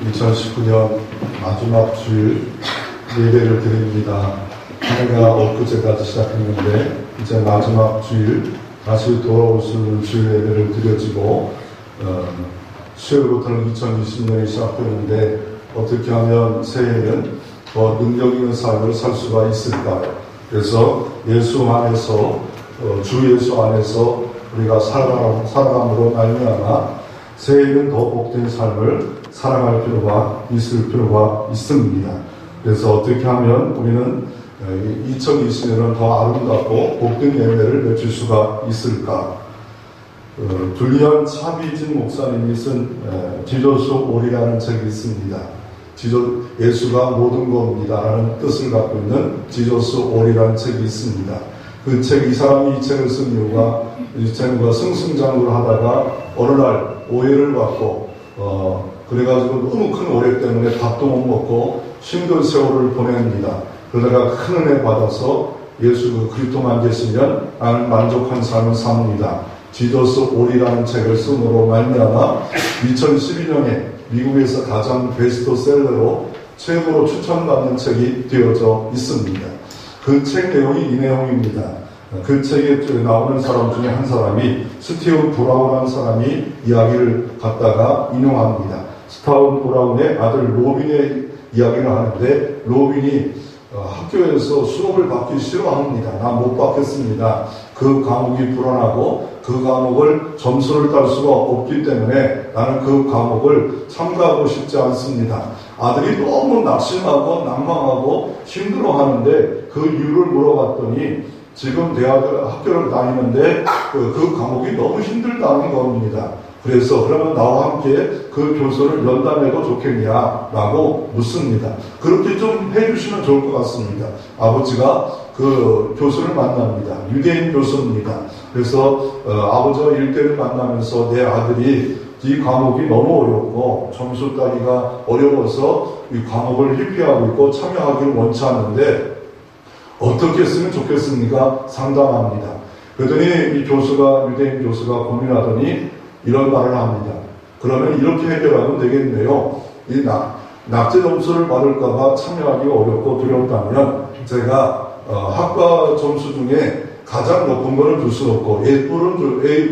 2019년 마지막 주일 예배를 드립니다. 한 해가 엊그제까지 시작했는데 이제 마지막 주일 다시 돌아올 수 있는 주일 예배를 드려지고 수요일부터는 2020년이 시작되는데 어떻게 하면 새해에는 더 능력 있는 삶을 살 수가 있을까요? 그래서 예수 안에서 주 예수 안에서 우리가 살아감으로 말미암아 새해에는 더 복된 삶을 살아갈 필요가 있을 필요가 있습니다. 그래서 어떻게 하면 우리는 2020년은 더 아름답고 복된 예배를 맺을 수가 있을까? 줄리안 차비진 목사님이 쓴 지저스 올이라는 책이 있습니다. 예수가 모든 겁니다라는 뜻을 갖고 있는 지저스 올이라는 책이 있습니다. 이 사람이 이 책을 쓴 이유가 이 책과 승승장구를 하다가 어느 날 오해를 받고 그래가지고 너무 큰 오해 때문에 밥도 못 먹고 힘든 세월을 보냅니다. 그러다가 큰 은혜 받아서 예수 그리스도만 계시면 나는 만족한 삶을 삽니다. 지저스 올이라는 책을 쓰므로 말미암아 2012년에 미국에서 가장 베스트셀러로 최고로 추천받는 책이 되어져 있습니다. 그 책 내용이 이 내용입니다. 그 책에 나오는 사람 중에 한 사람이 스티븐 브라운이라는 사람이 이야기를 갖다가 인용합니다. 스티븐 브라운의 아들 로빈의 이야기를 하는데 로빈이 학교에서 수업을 받기 싫어합니다. 난 못 받겠습니다. 그 과목이 불안하고 그 과목을 점수를 딸 수가 없기 때문에 나는 그 과목을 참가하고 싶지 않습니다. 아들이 너무 낙심하고 난망하고 힘들어하는데 그 이유를 물어봤더니 지금 학교를 다니는데 그 과목이 너무 힘들다는 겁니다. 그래서 그러면 나와 함께 그 교수를 연단해도 좋겠냐라고 묻습니다. 그렇게 좀 해주시면 좋을 것 같습니다. 아버지가 그 교수를 만납니다. 유대인 교수입니다. 그래서 아버지와 일대를 만나면서 내 아들이 이 과목이 너무 어렵고 점수 따기가 어려워서 이 과목을 회피하고 있고 참여하기를 원치 않는데 어떻게 했으면 좋겠습니까? 상담합니다. 그랬더니 이 유대인 교수가 고민하더니 이런 말을 합니다. 그러면 이렇게 해결하면 되겠네요. 이 낙제 점수를 받을까봐 참여하기가 어렵고 두렵다면 제가 학과 점수 중에 가장 높은 거는 줄 수는 없고 A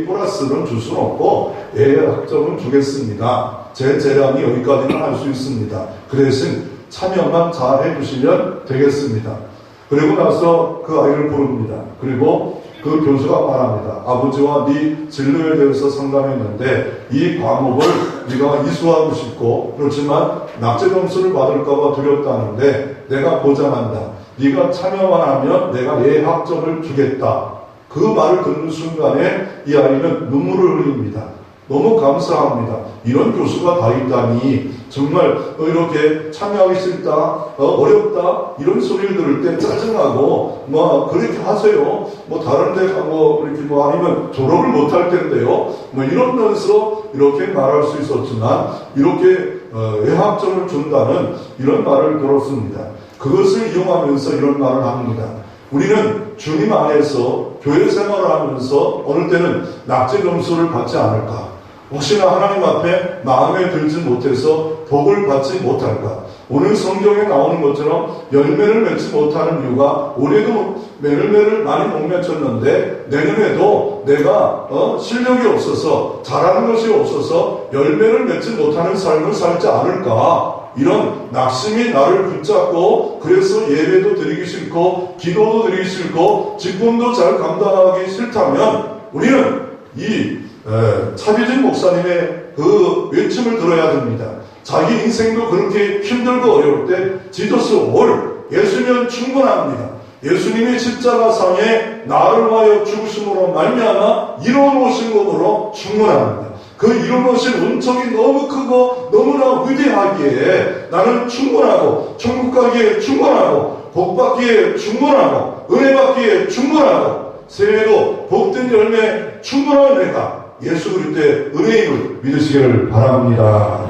플러스는 줄 수는 없고 A 학점은 주겠습니다. 제 재량이 여기까지는 할 수 있습니다. 그 대신 참여만 잘 해주시면 되겠습니다. 그리고 나서 그 아이를 부릅니다. 그리고 그 교수가 말합니다. 아버지와 네 진로에 대해서 상담했는데 이 과목을 네가 이수하고 싶고 그렇지만 낙제 점수를 받을까봐 두렵다는데 내가 보장한다. 네가 참여만 하면 내가 예 학점을 주겠다. 그 말을 듣는 순간에 이 아이는 눈물을 흘립니다. 너무 감사합니다. 이런 교수가 다 있다니 정말 이렇게 참여하기 싫다, 어렵다 이런 소리를 들을 때 짜증나고 그렇게 하세요. 다른 데 가고 이렇게 아니면 졸업을 못할 텐데요. 이러면서 이렇게 말할 수 있었지만 이렇게 외학점을 준다는 이런 말을 들었습니다. 그것을 이용하면서 이런 말을 합니다. 우리는 주님 안에서 교회 생활을 하면서 어느 때는 낙제 점수를 받지 않을까? 혹시나 하나님 앞에 마음에 들지 못해서 복을 받지 못할까? 오늘 성경에 나오는 것처럼 열매를 맺지 못하는 이유가 올해도 열매를 많이 못 맺혔는데 내년에도 내가 실력이 없어서 잘하는 것이 없어서 열매를 맺지 못하는 삶을 살지 않을까? 이런 낙심이 나를 붙잡고 그래서 예배도 드리기 싫고 기도도 드리기 싫고 직분도 잘 감당하기 싫다면 우리는 이 차비진 목사님의 그 외침을 들어야 됩니다. 자기 인생도 그렇게 힘들고 어려울 때 지저스 올 예수면 충분합니다. 예수님이 십자가상에 나를 위하여 죽으심으로 말미암아 이루어놓으신 것으로 충분합니다. 그 이루어놓으신 은총이 너무 크고 너무나 위대하기에 나는 충분하고 천국 가기에 충분하고 복 받기에 충분하고 은혜 받기에 충분하고 새해에도 복된 열매 충분한 내가 예수 그리스도의 은혜임을 믿으시기를 바랍니다.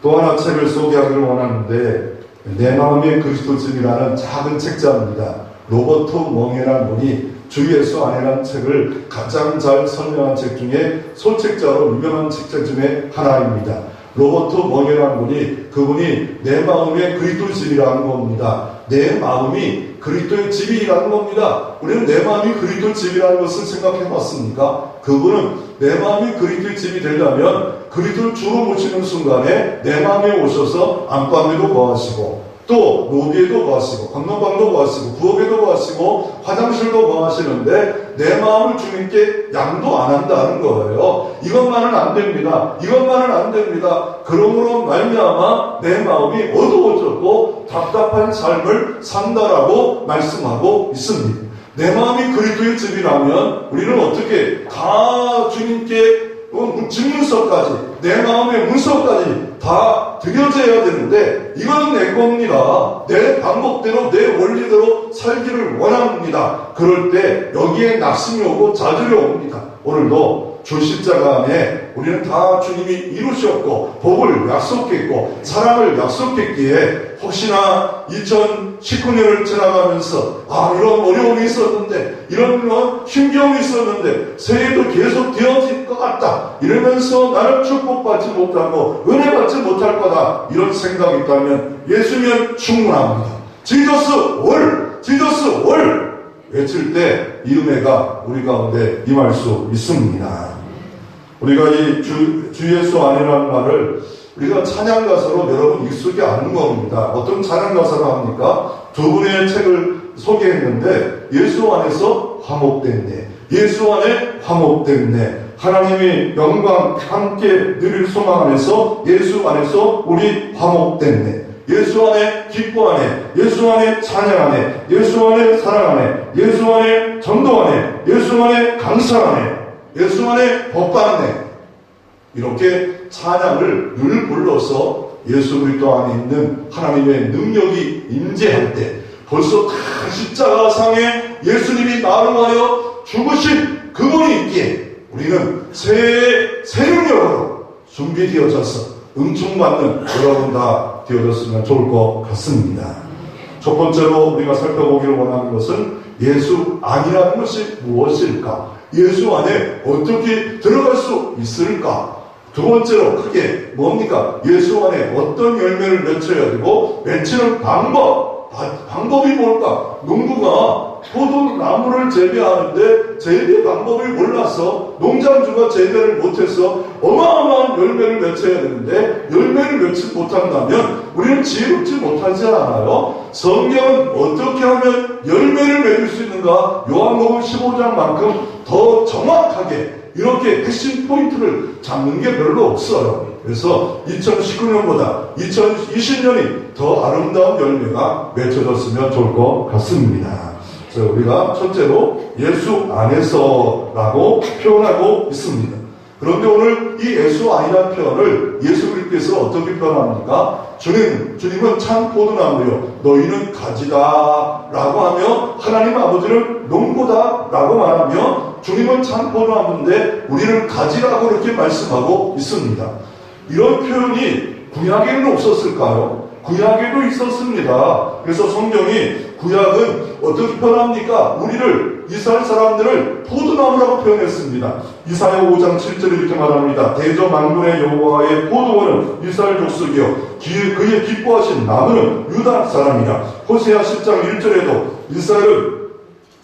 또 하나 책을 소개하기를 원하는데 내 마음의 그리스도집이라는 작은 책자입니다. 로버트 멍이라는 분이 주 예수 안에라는 책을 가장 잘 설명한 책 중에 소책자로 유명한 책자 중에 하나입니다. 로버트 머게라는 분이 그분이 내 마음의 그리스도의 집이라는 겁니다. 내 마음이 그리스도의 집이라는 겁니다. 우리는 내 마음이 그리스도의 집이라는 것을 생각해 봤습니까? 그분은 내 마음이 그리스도의 집이 되려면 그리스도를 주로 모시는 순간에 내 마음에 오셔서 안방에도 거하시고 또 로비에도 거하시고 건너방도 거하시고 부엌에도 거하시고 화장실도 거하시는데 내 마음을 주님께 양도 안 한다는 거예요. 이것만은 안 됩니다. 이것만은 안 됩니다. 그러므로 말미암아 내 마음이 어두워졌고 답답한 삶을 산다라고 말씀하고 있습니다. 내 마음이 그리스도의 집이라면 우리는 어떻게 다 주님께 집문서까지 내 마음의 문서까지 다 드려져야 되는데 이건 내 겁니다. 내 방법대로 내 원리대로 살기를 원합니다. 그럴 때 여기에 낙심이 오고 좌절이 옵니다. 오늘도 주 십자가 안에 우리는 다 주님이 이루셨고 복을 약속했고 사랑을 약속했기에 혹시나 2019년을 지나가면서 이런 어려움이 있었는데 이런 힘겨움이 있었는데 새해도 계속 되어질 것 같다 이러면서 나는 축복받지 못하고 은혜 받지 못할 거다 이런 생각이 있다면 예수면 충분합니다. 지저스 월 외칠 때 이 은혜가 우리 가운데 임할 수 있습니다. 우리가 이 주 예수 안이라는 말을 우리가 찬양 가사로 여러분 익숙이 않은 겁니다. 어떤 찬양 가사로 합니까? 두 분의 책을 소개했는데 예수 안에서 화목됐네. 예수 안에 화목됐네. 하나님의 영광 함께 누릴 소망 안에서 예수 안에서 우리 화목됐네. 예수 안에 기뻐하네. 예수 안에 찬양하네. 예수 안에 사랑하네. 예수 안에 전도하네. 예수 안에 감사하네. 예수 안에 복받네. 이렇게 찬양을 늘 불러서 예수 그리스도 안에 있는 하나님의 능력이 임재할 때 벌써 다 십자가상에 예수님이 나를 위하여 죽으신 그분이 있기에 우리는 새 능력으로 준비되어져서 응충받는 여러분 다 되어졌으면 좋을 것 같습니다. 첫 번째로 우리가 살펴보기를 원하는 것은 예수 안이라는 것이 무엇일까? 예수 안에 어떻게 들어갈 수 있을까? 두 번째로 크게 뭡니까? 예수 안에 어떤 열매를 맺혀야 되고 맺히는 방법이 뭘까? 농부가 포도나무를 재배하는데 재배 방법을 몰라서 농장주가 재배를 못해서 어마어마한 열매를 맺혀야 되는데 열매를 맺지 못한다면 우리는 지혜롭지 못하지 않아요? 성경은 어떻게 하면 열매를 맺을 수 있는가? 요한복음 15장만큼 더 정확하게 이렇게 핵심 포인트를 잡는 게 별로 없어요. 그래서 2019년보다 2020년이 더 아름다운 열매가 맺혀졌으면 좋을 것 같습니다. 그래서 우리가 첫째로 예수 안에서라고 표현하고 있습니다. 그런데 오늘 이 예수 안이라는 표현을 예수 그리스도께서 어떻게 표현합니까? 주님은 참 포도나무요 너희는 가지다 라고 하며 하나님 아버지는 농부다 라고 말하며 주님은 참 포도나무인데 우리는 가지라고 이렇게 말씀하고 있습니다. 이런 표현이 구약에는 없었을까요? 구약에도 있었습니다. 그래서 성경이 구약은 어떻게 표현합니까? 우리를 이스라엘 사람들을 포도나무라고 표현했습니다. 이사야 5장 7절에 이렇게 말합니다. 대저만군의 여호와의 포도원은 이스라엘 족속이요 그의 기뻐하신 나무는 유다 사람이라. 호세아 10장 1절에도 이스라엘은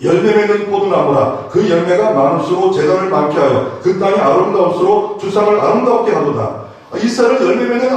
열매 맺는 포도나무라. 그 열매가 많을수록 재단을 많게 하여 그 땅이 아름다울수록 주상을 아름답게 하도다. 이스라엘은 열매 맺는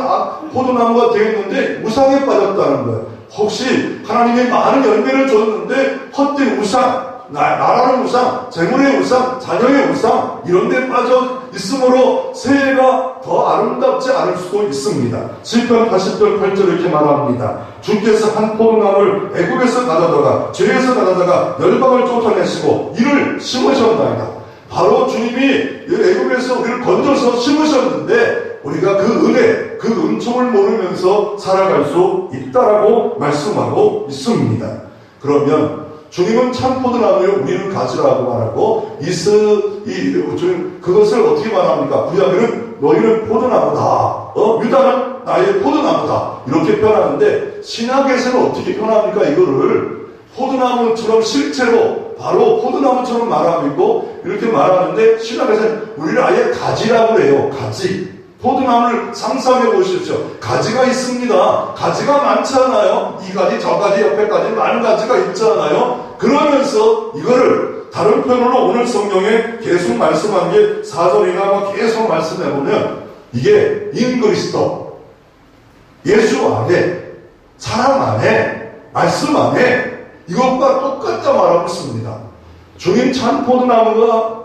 포도나무가 되었는데 우상에 빠졌다는 거예요. 혹시 하나님의 많은 열매를 줬는데 헛된 우상, 나라는 우상, 재물의 우상, 자녀의 우상 이런 데 빠져 있으므로 새해가 더 아름답지 않을 수도 있습니다. 시편 80편 8절 이렇게 말합니다. 주께서 한 포도나무를 애굽에서 가져다가 죄에서 가져다가 열방을 쫓아내시고 이를 심으셨나이다. 바로 주님이 애굽에서 우리를 건져서 심으셨는데 우리가 그 은혜, 그 은총을 모르면서 살아갈 수 있다라고 말씀하고 있습니다. 그러면 주님은 참 포도나무요 우리는 가지라고 말하고 그것을 어떻게 말합니까? 구약에는 너희는 포도나무다. 유다는 나의 포도나무다. 이렇게 표현하는데 신약에서는 어떻게 표현합니까? 이거를 포도나무처럼 실제로 바로 포도나무처럼 말하고 있고 이렇게 말하는데 신학에서는 우리를 아예 가지라고 해요. 가지. 포도나무를 상상해 보십시오. 가지가 있습니다. 가지가 많잖아요. 이 가지 저 가지 옆에까지 많은 가지가 있잖아요. 그러면서 이거를 다른 표현으로 오늘 성경에 계속 말씀한 게 4절이나 계속 말씀해보면 이게 인그리스도 예수 안에 사랑 안에 말씀 안에 이것과 똑같다 말하고 있습니다. 주님 참 포도나무가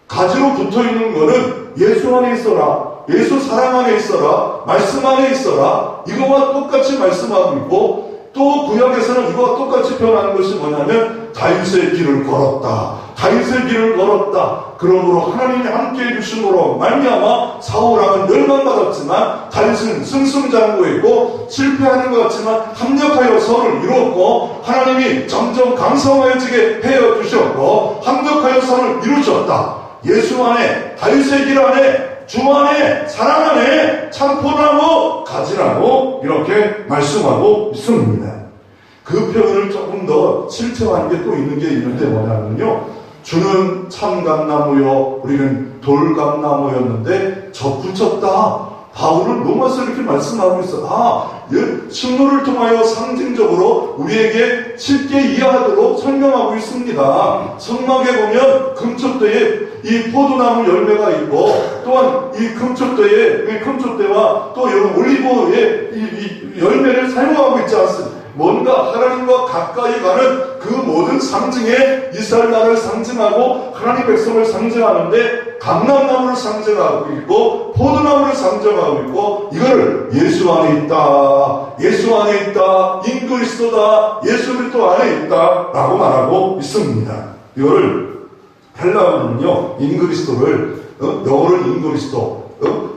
가지로 붙어있는 거는 예수 안에 있어라, 예수 사랑 안에 있어라, 말씀 안에 있어라, 이거와 똑같이 말씀하고 있고, 또 구약에서는 이거와 똑같이 표현하는 것이 뭐냐면 다윗의 길을 걸었다, 다윗의 길을 걸었다. 그러므로 하나님이 함께해 주심으로 말미암아 사울왕은 멸망받았지만 다윗은 승승장구했고 실패하는 것 같지만 합력하여 선을 이루었고 하나님이 점점 강성해지게 해여 주셨고 합력하여 선을 이루셨다. 예수 안에, 다윗의 길 안에, 주 안에, 사랑 안에 참 포도나무 가지라고 이렇게 말씀하고 있습니다. 그 표현을 조금 더 실체화한 게 또 있는 게 있는데 뭐냐면요, 주는 참감나무요 우리는 돌감나무였는데 접붙였다. 바울은 로마서 이렇게 말씀하고 있어. 식물을 통하여 상징적으로 우리에게 쉽게 이해하도록 설명하고 있습니다. 성막에 보면 금촛대에 이 포도나무 열매가 있고, 또한 이 금촛대와 또 여러 올리브의 이 열매를 사용하고 있지 않습니까? 뭔가 하나님과 가까이 가는 그 모든 상징에 이스라엘 나라를 상징하고 하나님 백성을 상징하는데 감람나무를 상징하고 있고 포도나무를 상징하고 있고, 이거를 예수 안에 있다, 예수 안에 있다, 인그리스도다, 예수 그리스도 안에 있다 라고 말하고 있습니다. 이거를 헬라어는요 인그리스도를 영어로는 인그리스도,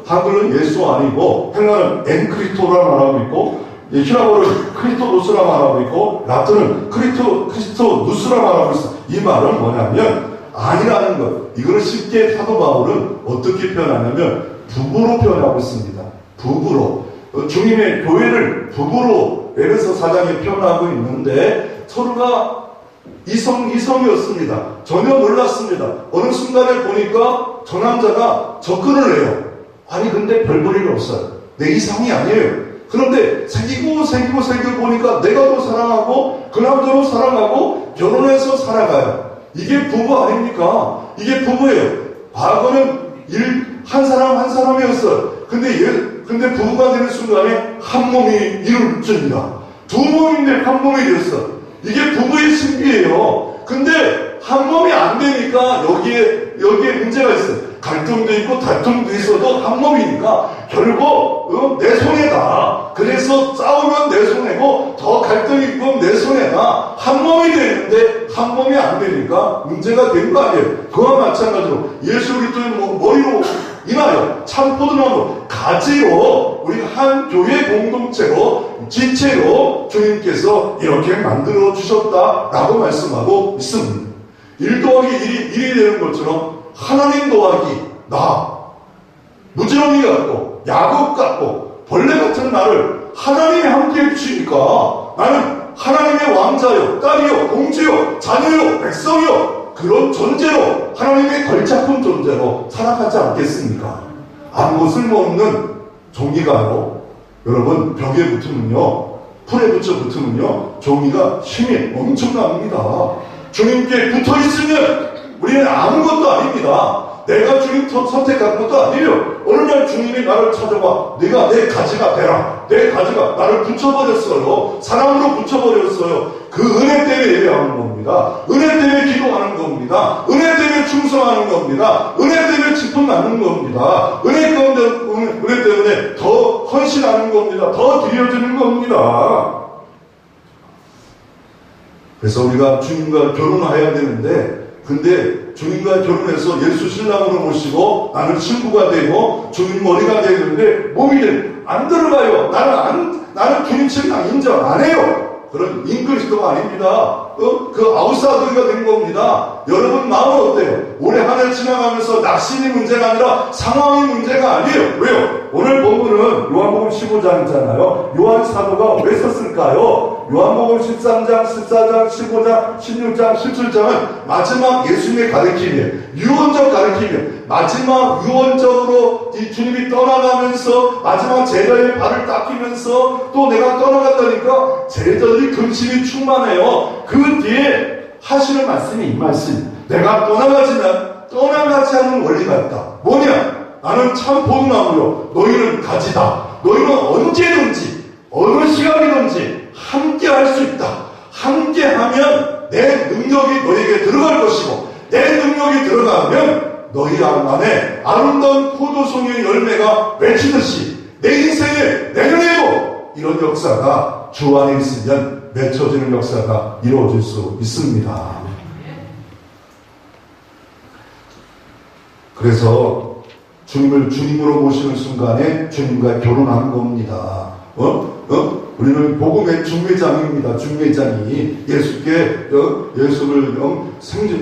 한글은 예수 아니고 헬라어는 엔크리토라 말하고 있고 히라보는 크리토노스라 말하고 있고 라틴은 크리스토누스라 말하고 있어. 이 말은 뭐냐면 아니라는 것. 이거를 쉽게 사도 바울은 어떻게 표현하냐면 부부로 표현하고 있습니다. 부부로. 주님의 교회를 부부로 에베소 4장에 표현하고 있는데 서로가 이성이었습니다. 전혀 놀랐습니다. 어느 순간에 보니까 저 남자가 접근을 해요. 아니 근데 별 볼 일 없어요. 내 이상이 아니에요. 그런데 새기고 보니까 내가 더 사랑하고 그 남자도 사랑하고 결혼해서 살아가요. 이게 부부 아닙니까? 이게 부부예요. 과거는 한 사람이었어요. 근데 부부가 되는 순간에 한 몸이 이루어집니다. 두 몸인데 한 몸이 됐어. 이게 부부의 신비예요. 근데 한 몸이 안 되니까 여기에 문제가 있어요. 갈등도 있고 다툼도 있어도 한 몸이니까 결국 내 손해다. 그래서 싸우면 내 손해고 더 갈등이 있고 내 손해다. 한 몸이 되는데 한 몸이 안 되니까 문제가 된 거 아니에요. 그와 마찬가지로 예수 그리스도의 머리로 인하여 참 포도나무 가지로 우리가 한 교회 공동체로 지체로 주님께서 이렇게 만들어 주셨다라고 말씀하고 있습니다. 1 더하기 1이 되는 것처럼 하나님 더하기 나 무지렁이 같고 야곱 같고 벌레 같은 나를 하나님이 함께 해주시니까 나는 하나님의 왕자요, 딸이요, 공주요, 자녀요, 백성이요, 그런 존재로 하나님의 걸작품 존재로 살아가지 않겠습니까? 아무 쓸모없는 종이가요, 여러분 벽에 붙으면요, 풀에 붙으면요 종이가 힘이 엄청납니다. 주님께 붙어있으면 우리는 아무것도 아닙니다. 내가 주님 선택한 것도 아니에요. 어느 날 주님이 나를 찾아와 내가 내 가지가 되라. 내 가지가 나를 붙여버렸어요. 사랑으로 붙여버렸어요. 그 은혜 때문에 예배하는 겁니다. 은혜 때문에 기도하는 겁니다. 은혜 때문에 충성하는 겁니다. 은혜 때문에 직분 낳는 겁니다. 은혜 때문에 더 헌신하는 겁니다. 더 드려지는 겁니다. 그래서 우리가 주님과 결혼해야 되는데, 근데 주님과 결혼해서 예수 신랑으로 모시고 나는 친구가 되고 주님 머리가 되는데 몸이 안 들어가요. 나는 주님 신랑 인정 안 해요. 그런 인그리스도가 아닙니다. 그 아웃사이더가 된 겁니다. 여러분 마음은 어때요? 올해 한 해 지나가면서 낙심이 문제가 아니라 상황이 문제가 아니에요. 왜요? 오늘 본문은 요한복음 15장이잖아요. 요한 사도가 왜 썼을까요? 요한복음 13장, 14장, 15장, 16장, 17장은 마지막 예수님의 가르침이에요. 유언적 가르침이에요. 마지막 유언적으로 이 주님이 떠나가면서 마지막 제자의 발을 닦이면서 또 내가 떠나간다니까 제자들이 근심이 충만해요. 그 뒤에 하시는 말씀이 이 말씀. 내가 떠나가지만 떠나가지 않는 원리가 있다. 뭐냐? 나는 참 포도나무요. 너희는 가지다. 너희는 언제든지 어느 시간이든지 함께 할 수 있다. 함께 하면 내 능력이 너에게 들어갈 것이고 내 능력이 들어가면 너희 안에 아름다운 포도송의 열매가 맺히듯이 내 인생에 내년에도 이런 역사가 주 안에 있으면 맺혀지는 역사가 이루어질 수 있습니다. 그래서 주님을 주님으로 모시는 순간에 주님과 결혼한 겁니다. 우리는 복음의 중매장입니다. 중매장이 예수께 예수를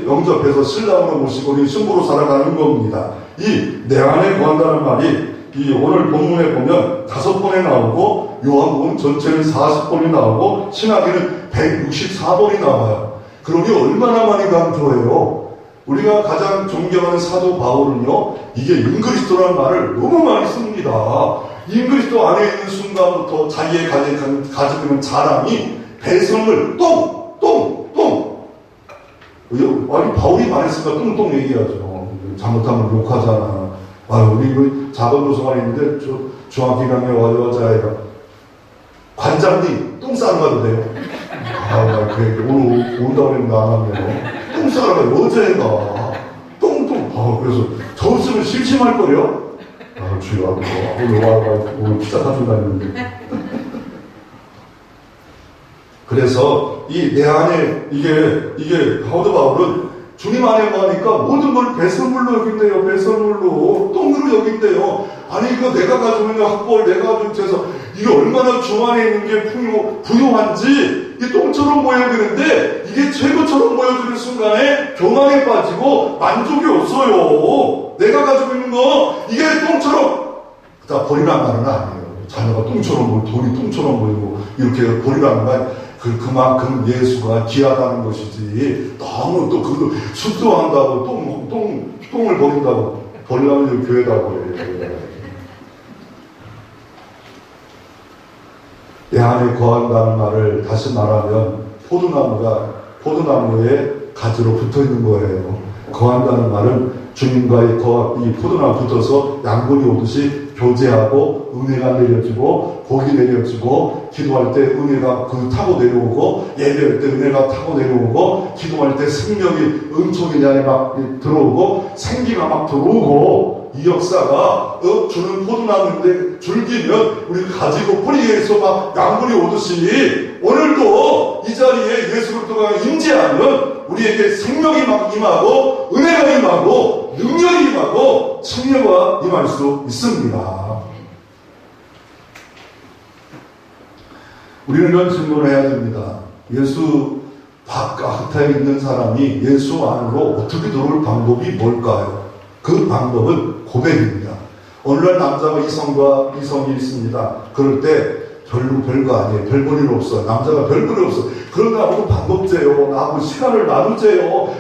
영접해서 신랑으로 모시고 우리 신부로 살아가는 겁니다. 이 내 안에 거한다는 말이 이 오늘 본문에 보면 5번에 나오고 요한복음 전체는 40번이 나오고 신학에는 164번이 나와요. 그러니 얼마나 많이 강조해요. 우리가 가장 존경하는 사도 바울은요, 이게 인그리스도라는 말을 너무 많이 씁니다. 인그리스도 안에 있는 순간부터 자기의 가지고 있는 자랑이 배설물 똥. 아니 바울이 말했으니까 똥똥 얘기하죠. 잘못하면 욕하잖아. 우리 작은 도서관에 있는데 중학교 1학년 여자애가 관장님 똥 싸러 가도 돼요? 그래 오늘 온다고 했는데 안 하면 똥 싸러 가 여자애가 똥. 그래서 저 없으면 심심할 거요. 주여 오늘 피자 사준다 했는데. 그래서 이 내 안에 이게 사도 바울은 주님 안에 가니까 모든 걸 배설물로 여긴대요. 배설물로 똥으로 여긴대요. 아니 이거 내가 가지고 있는 학벌 내가 가지고 있어서 이게 얼마나 주 안에 있는 게 부유한지 이 똥처럼 보여지는데 이게 최고처럼 보여지는 순간에 교만에 빠지고 만족이 없어요. 내가 가지고 있는 거 이게 똥처럼 다 버리란 말은 아니에요. 자녀가 똥처럼 보이고 돈이 똥처럼 보이고 이렇게 버리라는 말 그만큼 예수가 귀하다는 것이지 너무 또 그거 습도한다고 똥을 버린다고 버리라면 교회다고 해요. 내 안에 거한다는 말을 다시 말하면 포도나무에 가지로 붙어 있는 거예요. 거한다는 말은 주님과의 이 포도나무 붙어서 양분이 오듯이 교제하고 은혜가 내려지고 복이 내려지고 기도할 때 은혜가 타고 내려오고 예배할 때 은혜가 타고 내려오고 기도할 때 생명이 은총이 내 안에 막 들어오고 생기가 막 들어오고 이 역사가 주는 포도나무인데 줄기면 우리 가지고 뿌리에서 막 양분이 오듯이 오늘도 이 자리에 예수 그리스도가 임재하면 우리에게 생명이 막 임하고 은혜가 임하고 능력이 임하고 승리가 임할 수 있습니다. 우리는 이런 질문을 해야 됩니다. 예수 바깥에 있는 사람이 예수 안으로 어떻게 들어올 방법이 뭘까요? 그 방법은 고백입니다. 오늘날 남자가 이성이 있습니다. 그럴 때 별거 아니에요. 별 볼 일 없어요. 남자가 별 볼 일 없어. 그런 나하고 반복돼요. 나하고 시간을 나누세요.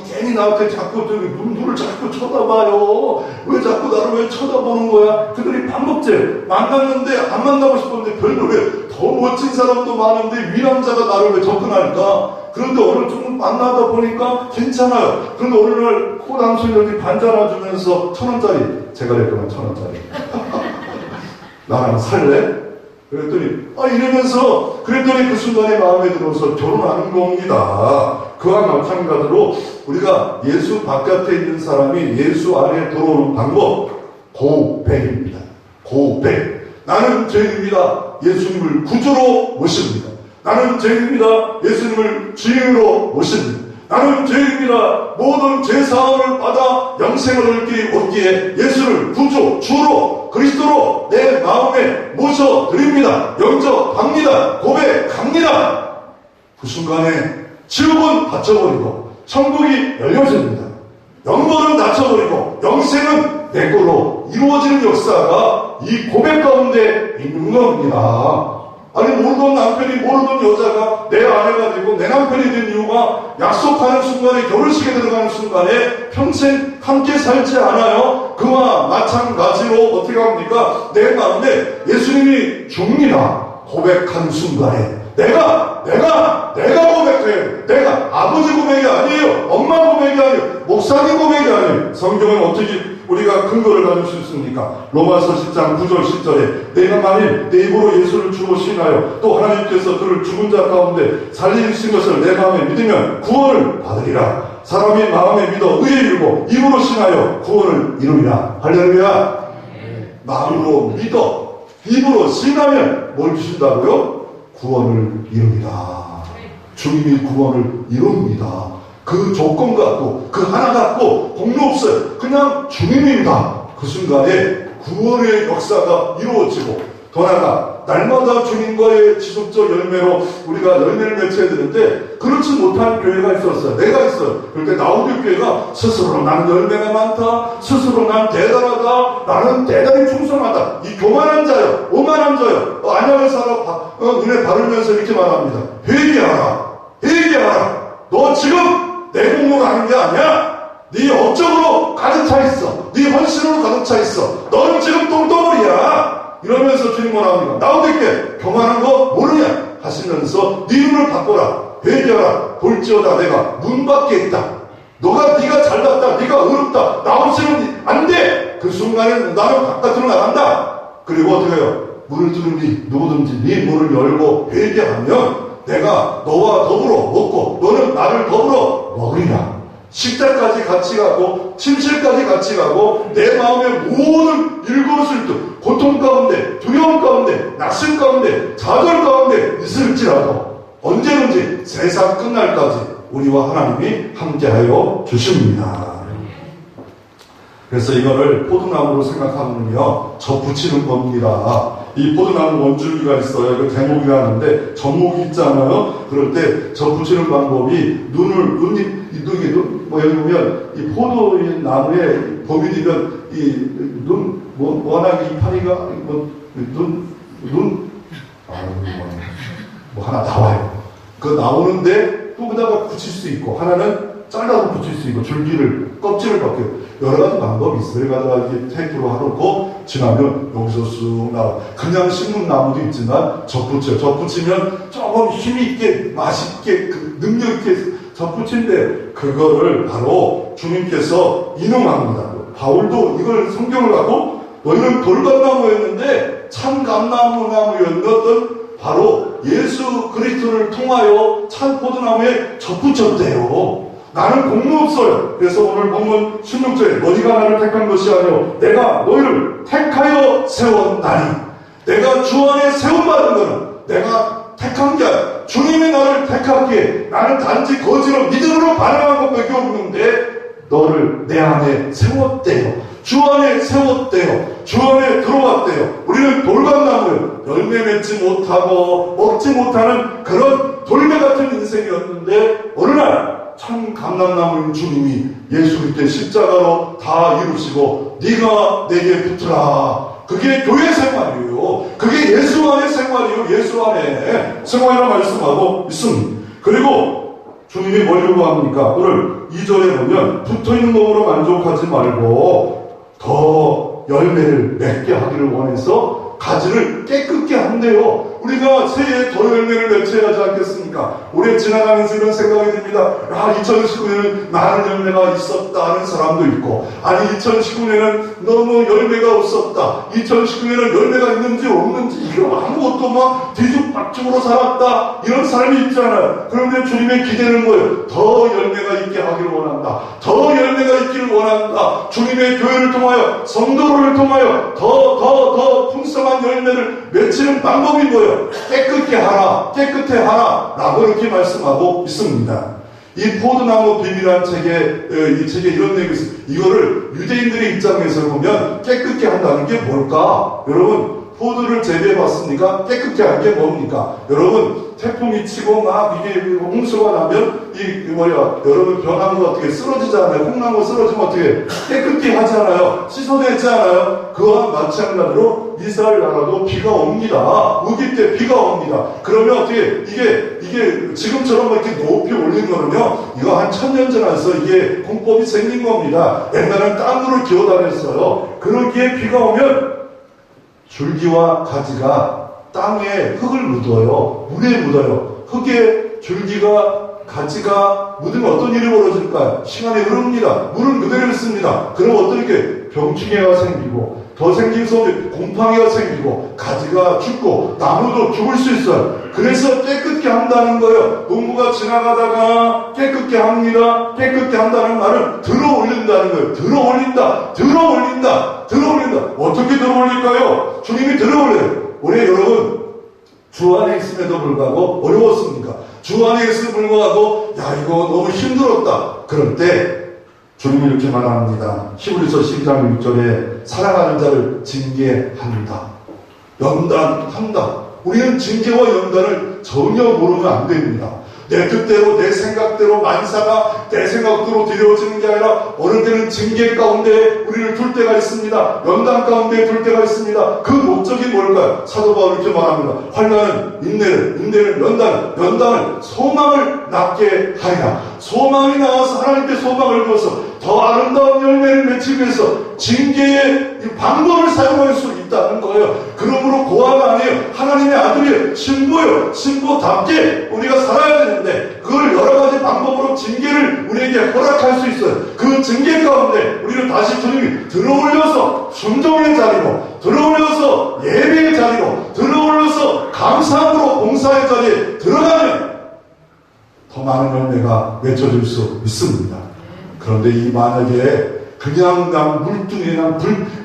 괜히 나한테 자꾸 눈을 자꾸 쳐다봐요. 왜 자꾸 나를 쳐다보는 거야? 그들이 반복돼요. 만났는데 안 만나고 싶었는데 별로 왜 더 멋진 사람도 많은데 위 남자가 나를 왜 접근할까? 그런데 오늘 좀 만나다 보니까 괜찮아요. 그런데 오늘날 코당수년이 반잔 주면서 1,000원짜리 제가 그랬구나 1,000원짜리 나랑 살래? 그랬더니 이러면서 그랬더니 그 순간에 마음에 들어서 결혼하는 겁니다. 그와 마찬가지로 우리가 예수 바깥에 있는 사람이 예수 안에 들어오는 방법 고백입니다. 고백. 나는 죄인입니다. 예수님을 구주로 모십니다. 나는 죄인입니다. 예수님을 주인으로 모십니다. 나는 죄인입니다. 모든 죄사함을 받아 영생을 얻기에 예수를 구주, 주로, 그리스도로 내 마음에 모셔드립니다. 영접합니다. 고백합니다. 그 순간에 지옥은 닫혀버리고 천국이 열려집니다. 영벌은 닫혀버리고 영생은 내 걸로 이루어지는 역사가 이 고백 가운데 있는 겁니다. 아니 모르던 남편이 모르던 여자가 내 아내가 되고 내 남편이 된 이유가 약속하는 순간에 결혼식에 들어가는 순간에 평생 함께 살지 않아요. 그와 마찬가지로 어떻게 합니까? 내 마음에 예수님이 줍니다. 고백한 순간에 내가 고백해요. 내가 아버지 고백이 아니에요. 엄마 고백이 아니에요. 목사님 고백이 아니에요. 성경은 어떻게 우리가 근거를 가질 수 있습니까? 로마서 10장 9절 10절에 내가 만일 내 입으로 예수를 주로 신하여 또 하나님께서 그를 죽은 자 가운데 살리신 것을 내 마음에 믿으면 구원을 받으리라. 사람이 마음에 믿어 의에 이르고 입으로 신하여 구원을 이루리라. 할렐루야. 마음으로 믿어 입으로 신하면 뭘 주신다고요? 구원을 이룹니다. 주님이 구원을 이룹니다. 그 조건 갖고 그 하나 갖고 공로 없어요. 그냥 주님입니다. 그 순간에 구원의 역사가 이루어지고 더 나아가 날마다 주님과의 지속적 열매로 우리가 열매를 맺혀야 되는데 그렇지 못한 교회가 있었어요. 내가 있어요. 그럴 때 나오는 교회가 스스로 나는 열매가 많다. 스스로 난 대단하다. 나는 대단히 충성하다. 이 교만한 자요. 오만한 자요. 안양을 살아 눈에 바르면서 이렇게 말합니다. 회개하라. 너 지금 내 공로가 아닌 게 아니야. 네 업적으로 가득 차 있어. 네 헌신으로 가득 차 있어. 너는 지금 똥덩어리야. 이러면서 주님 뭐라 합니까? 나오게 교만한 거 모르냐 하시면서 네 눈을 바꿔라. 회개하라. 볼지어다 내가 문 밖에 있다. 네가 잘났다. 네가 어렵다. 나 없으면 안 돼. 그 순간에 나는 바깥으로 나간다. 그리고 어떻게 해요? 문을 두드리 누구든지 네 문을 열고 회개하면 내가 너와 더불어 먹고 너는 나를 더불어 먹으리라. 식사까지 같이 가고 침실까지 같이 가고 내 마음의 모든 일거수일투 고통 가운데 두려움 가운데 낙심 가운데 좌절 가운데 있을지라도 언제든지 세상 끝날까지 우리와 하나님이 함께하여 주십니다. 그래서 이거를 포도나무로 생각하면요 접붙이는 겁니다. 이 포도나무 원줄기가 있어요. 이거 대목이라는데 접목이 있잖아요. 그럴 때 접붙이는 방법이 여기 보면 이 포도나무에 봄이 되면 워낙 이파리가 하나 나와요. 그 나오는데 또 그다가 붙일 수 있고 하나는 잘라서 붙일 수 있고 껍질을 벗겨요. 여러 가지 방법이 있어요. 그래가지고 이렇게 테이프로 하고 지나면 여기서 쑥 나와. 그냥 심는 나무도 있지만 접붙여요. 접붙이면 조금 힘있게 맛있게 능력 있게 접붙인데 그거를 바로 주님께서 인용합니다. 바울도 이걸 성경을 갖고 너희는 돌감나무였는데 참 감나무였던 바로 예수 그리스도를 통하여 참 포도나무에 접붙였대요. 나는 공로 없어요. 그래서 오늘 본문 16절에 너희가 나를 택한 것이 아니요 내가 너희를 택하여 세웠나니. 내가 주 안에 세움받은 것은 내가 택한 게 아니라 주님이 나를 택하기에 나는 단지 거지로 믿음으로 반응한 것밖에 없는데 너를 내 안에 세웠대요. 주 안에 세웠대요. 주 안에 들어왔대요. 우리는 돌감나무예요. 열매 맺지 못하고 먹지 못하는 그런 돌배 같은 인생이었는데 어느 날 참 감람나무인 주님이 예수 그리스도의 십자가로 다 이루시고 네가 내게 붙으라. 그게 교회 생활이에요. 그게 예수 안의 생활이에요. 예수 안에 생활이라고 말씀하고 있습니다. 그리고 주님이 뭘 요구합니까? 오늘 2절에 보면 붙어있는 몸으로 만족하지 말고 더 열매를 맺게 하기를 원해서 가지를 깨끗게 한대요. 우리가 새해에 더 열매를 맺혀야 하지 않겠습니까? 올해 지나가면서 이런 생각이 듭니다. 2019년에는 많은 열매가 있었다는 사람도 있고, 아니 2019년에는 너무 열매가 없었다. 2019년에는 열매가 있는지 없는지 이거 아무것도 막 뒤죽박죽으로 살았다. 이런 사람이 있잖아요. 그런데 주님의 기대는 뭐예요? 더 열매가 있게 하기를 원한다. 더 열매가 있기를 원한다. 주님의 교회를 통하여 성도를 통하여 더 풍성한 열매를 맺히는 방법이 뭐예요? 깨끗게 하라, 깨끗해 하라 라고 이렇게 말씀하고 있습니다. 이 포도나무 비밀이라는 책에, 이 책에 이런 내용이 있어요. 이거를 유대인들의 입장에서 보면 깨끗게 한다는 게 뭘까? 여러분, 포도를 재배해봤습니까? 깨끗게 한 게 뭡니까? 여러분, 태풍이 치고 막 이게 홍수가 나면 여러분 벼나무가 어떻게 쓰러지잖아요. 콩나무 쓰러지면 어떻게 깨끗게 하잖아요. 씻어내지 않아요. 그와 마찬가지로 이스라엘 나라도 비가 옵니다. 우기 때 비가 옵니다. 그러면 어떻게 이게 지금처럼 이렇게 높이 올린 거는요, 이거 한 1000년 전에서 이게 공법이 생긴 겁니다. 옛날에는 땅으로 기어다녔어요. 그러기에 비가 오면 줄기와 가지가 땅에 흙을 묻어요. 물에 묻어요. 흙에 줄기가 가지가 묻으면 어떤 일이 벌어질까요? 시간이 흐릅니다. 물은 그대로 있습니다. 그럼 어떤 게 병충해가 생기고 더 생기면서 곰팡이가 생기고 가지가 죽고 나무도 죽을 수 있어요. 그래서 깨끗게 한다는 거예요. 농부가 지나가다가 깨끗게 합니다. 깨끗게 한다는 말은 들어올린다는 거예요. 들어올린다. 어떻게 들어올릴까요? 주님이 들어올려요. 우리 여러분, 주 안에 있음에도 불구하고 어려웠습니까? 주 안에 있음에도 불구하고 야, 이거 너무 힘들었다. 그럴 때 주님이 이렇게 말합니다. 히브리서 10장 6절에 사랑하는 자를 징계한다. 연단한다. 우리는 징계와 연단을 전혀 모르면 안 됩니다. 내 뜻대로, 내 생각대로 만사가 내 생각대로 되어지는 게 아니라 어느 때는 징계 가운데 우리를 둘 때가 있습니다. 연단 가운데 둘 때가 있습니다. 그 목적이 뭘까요? 사도 바울이 이렇게 말합니다. 환난은 인내는 연단은 소망을 낳게 하리라. 소망이 나와서 하나님께 소망을 두어서 더 아름다운 열매를 맺기 위해서 징계의 방법을 사용할 수 있다는 거예요. 그러므로 고아가 아니에요. 하나님의 아들이에요. 신부예요. 신부답게 우리가 살아야 되는데 그걸 여러 가지 방법으로 징계를 우리에게 허락할 수 있어요. 그 징계 가운데 우리를 다시 주님이 들어올려서 순종의 자리로, 들어올려서 예배의 자리로, 들어올려서 감사함으로 봉사의 자리에 들어가면 더 많은 열매가 맺혀질 수 있습니다. 그런데 이 만약에 그냥 물뚱에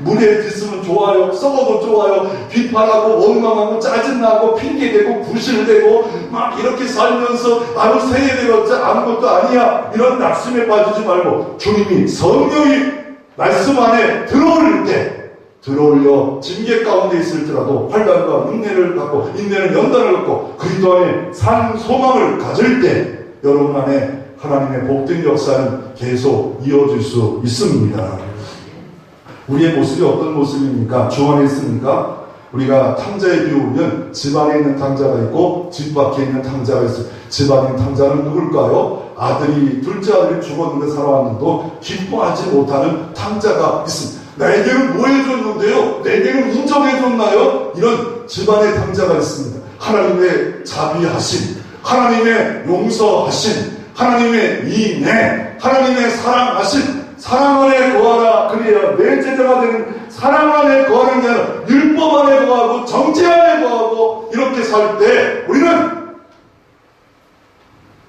물에 있으면 좋아요. 썩어도 좋아요. 비판하고 원망하고 짜증나고 핑계대고 부실대고 막 이렇게 살면서 아유 세예되었자 아무것도 아니야. 이런 낙심에 빠지지 말고 주님이 성령이 말씀 안에 들어올 때 들어올려 징계 가운데 있을지라도 환난과 인내를 갖고 인내는 연단을 갖고 그리스도 안에 산 소망을 가질 때 여러분 안에 하나님의 복된 역사는 계속 이어질 수 있습니다. 우리의 모습이 어떤 모습입니까? 주 안에 있습니까? 우리가 탕자에 비우면 집 안에 있는 탕자가 있고 집 밖에 있는 탕자가 있어요. 집 안에 있는 탕자는 누굴까요? 둘째 아들이 죽었는데 살아왔는데도 기뻐하지 못하는 탕자가 있습니다. 나에게는 뭐 해줬는데요? 내게는 인정해줬나요? 이런 집안의 탕자가 있습니다. 하나님의 자비하심, 하나님의 용서하심, 하나님의 인내, 하나님의 사랑하심, 사랑 안에 거하라. 그래야 내 제자가 되는 사랑 안에 거하는 게 아니라 율법 안에 거하고 정죄 안에 거하고 이렇게 살 때 우리는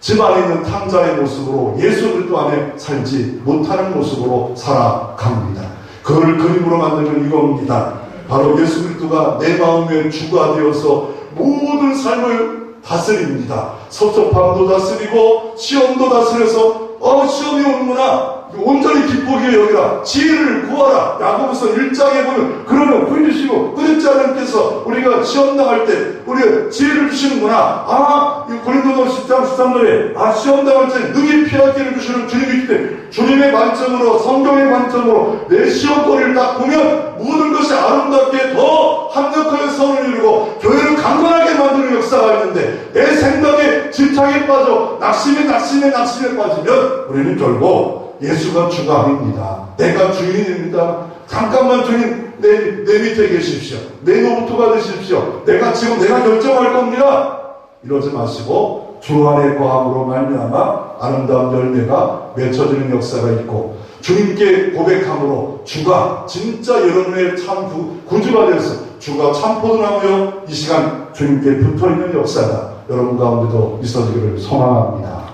집 안에 있는 탕자의 모습으로 예수 그리스도 안에 살지 못하는 모습으로 살아갑니다. 그걸 그림으로 만들면 이겁니다. 바로 예수 그리스도가 내 마음의 주가 되어서 모든 삶을 다스립니다. 섭섭함도 다스리고 시험도 다스려서 시험이 오는구나. 온전히 기쁘게 여기라. 지혜를 구하라. 야고보서 1장에 보면 그러면 구해주시고 구jus지 하나님께서 우리가 시험 당할 때 우리가 지혜를 주시는구나. 고린도서 10장 13절에 시험 당할 때 능히 피할 길을 주시는 주님이기 때문에 주님의 관점으로 성경의 관점으로 내 시험거리를 딱 보면 모든 것이 아름답게 더 합력하여 선을 이루고 교회를 강건하게 만드는 역사가 있는데 내 생각에 집착에 빠져 낙심에 빠지면 우리는 결국 예수가 주가 아닙니다. 내가 주인입니다. 잠깐만 주님 내 밑에 계십시오. 내 노부토가 되십시오. 내가 결정할 겁니다. 이러지 마시고 주 안에 거함으로 말미암아 아름다운 열매가 맺혀지는 역사가 있고 주님께 고백함으로 주가 진짜 여러분의 참 구주가 되어서 주가 참 포도나무여 이 시간 주님께 붙어있는 역사가 여러분 가운데도 있어지기를 소망합니다.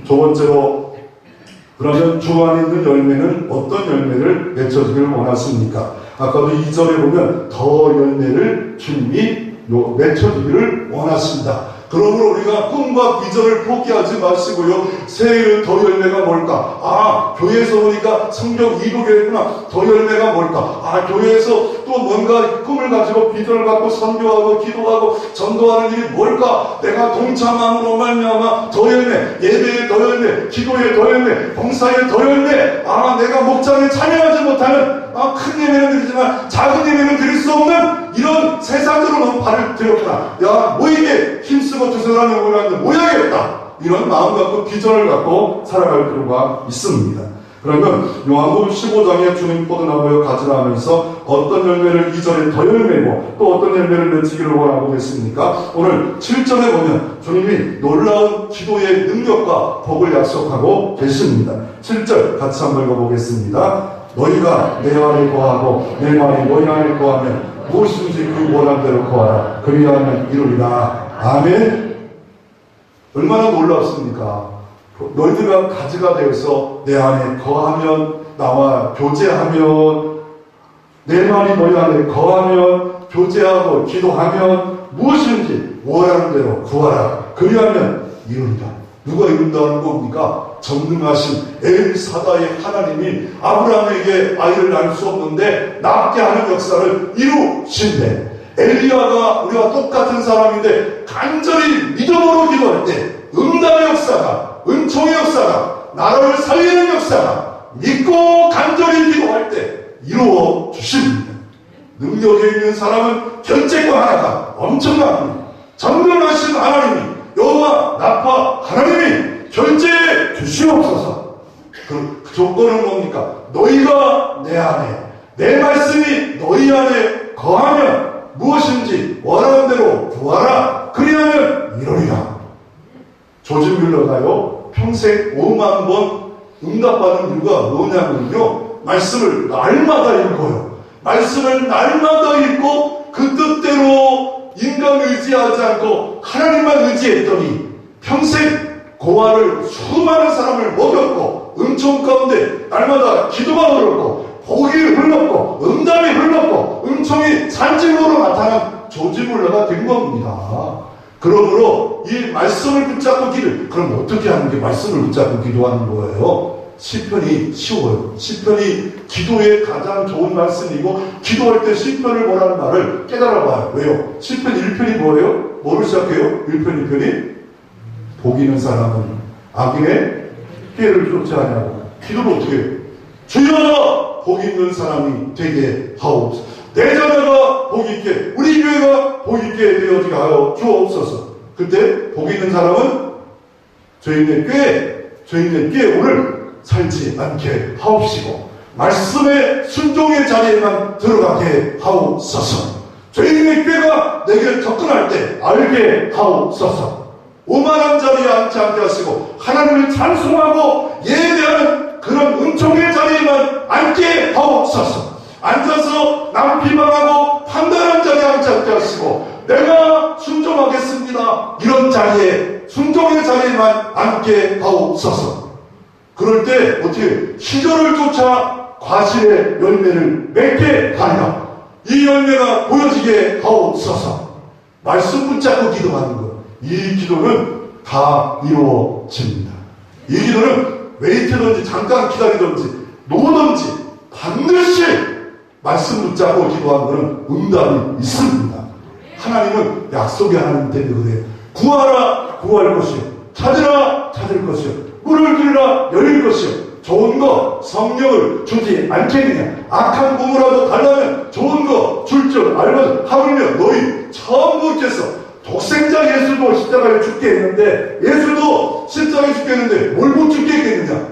두 번째로 그러면 주 안에 있는 열매는 어떤 열매를 맺혀지기를 원하십니까? 아까도 2절에 보면 더 열매를 주님이 맺혀지기를 원하신다. 그러므로 우리가 꿈과 비전을 포기하지 마시고요. 새해의 더 열매가 뭘까? 아, 교회에서 오니까 성경 이도교회구나. 더 열매가 뭘까? 아, 교회에서 또 뭔가 꿈을 가지고 비전을 갖고 선교하고 기도하고 전도하는 일이 뭘까? 내가 동참함으로 말미암아 더 열매, 예배의 더 열매, 기도의 더 열매, 봉사의 더 열매. 아, 내가 목장에 참여하지 못하는 큰 예배는 드리지만 작은 예배는 드릴 수 없는 이런 세상으로 발을 들였구나. 야, 모이게 힘쓰고 두 사람이 모여놨는데 모여야겠다. 이런 마음 갖고 비전을 갖고 살아갈 필요가 있습니다. 그러면 요한복음 15장에 주님 포도나무에 가지나면서 어떤 열매를 2절에 더 열매고 또 어떤 열매를 맺히기를 원하고 계십니까? 오늘 7절에 보면 주님이 놀라운 기도의 능력과 복을 약속하고 계십니다. 7절 같이 한번 읽어보겠습니다. 너희가 내 안에 거하고 내 말이 너희 안에 거하면 무엇인지 그 원한 대로 거하라. 그리하면 이루리라. 아멘. 얼마나 놀랍습니까? 너희들과 가지가 되어서 내 안에 거하면, 나와 교제하면, 내 말이 너희 안에 거하면, 교제하고 기도하면 무엇인지 원하는 대로 구하라. 그리하면 이룬다. 누가 이룬다는 겁니까? 전능하신 엘사다의 하나님이 아브라함에게 아이를 낳을 수 없는데 낳게 하는 역사를 이루신대. 엘리야가 우리와 똑같은 사람인데 간절히 믿음으로 기도할 때 응답의 역사가, 은총의 역사가, 나라를 살리는 역사가 믿고 간절히 기도할 때 이루어 주십니다. 능력에 있는 사람은 결재권 하나가 엄청납니다. 전능하신 하나님이, 여호와 나파 하나님이 결제해 주시옵소서. 그 조건은 뭡니까? 너희가 내 안에, 내 말씀이 너희 안에 거하면 무엇인지 원하는 대로 구하라. 그리하면 이루리라. 조지 뮬러가요, 평생 5만 번 응답받은 이유가 뭐냐면요, 말씀을 날마다 읽어요. 말씀을 날마다 읽고 그 뜻대로 인간 의지하지 않고 하나님만 의지했더니 평생 고아를 수많은 사람을 먹였고 은총 가운데 날마다 기도가 흘렀고 복이 흘렀고 응답이 흘렀고 은총이 산증으로 나타난 조지 뮬러가 된 겁니다. 그러므로 이 말씀을 붙잡고 그럼 어떻게 하는 게 말씀을 붙잡고 기도하는 거예요? 시편이 쉬워요. 시편이 기도의 가장 좋은 말씀이고 기도할 때 시편을 뭐라는 말을 깨달아봐요. 왜요? 시편 1편이 뭐예요? 뭐를 시작해요? 1편 2편이 복 있는 사람은 악인의 피해를 쫓지 아니하고 기도를 어떻게 해요? 주여 복 있는 사람이 되게 하옵소서. 내 자녀가 복 있게, 우리 교회가 복 있게 되어지게 하여 주옵소서. 그때 복 있는 사람은 죄인의 꾀에 오늘 살지 않게 하옵시고 말씀의 순종의 자리에만 들어가게 하옵소서. 죄인의 꾀가 내게 접근할 때 알게 하옵소서. 오만한 자리에 앉지 않게 하시고 하나님을 찬송하고 예배하는 그런 은총의 자리에만 앉게 하옵소서. 앉아서 남 비방하고 판단하는 자리에 앉지 않게 하시고 내가 순종하겠습니다, 이런 자리에, 순종의 자리에만 앉게 하옵소서. 그럴 때 어떻게 시절을 쫓아 과실의 열매를 맺게 하리라. 이 열매가 보여지게 하옵소서. 말씀 붙잡고 기도하는 것, 이 기도는 다 이루어집니다. 이 기도는 웨이트든지 잠깐 기다리든지 노든지 반드시 말씀 붙잡고 기도하는 것은 응답이 있습니다. 하나님은 약속의 하나님 때문에 그래요. 구하라 구할 것이요, 찾으라 찾을 것이요, 문을 두드리라 열릴 것이요. 좋은 거 성령을 주지 않겠느냐. 악한 부모라도 달라면 좋은 거 줄 줄 알고 하물며 너희 처음 붙겠어. 독생자 예수도 십자가에 죽게 했는데, 예수도 십자가에 죽게 했는데 뭘 못 죽게 했겠느냐.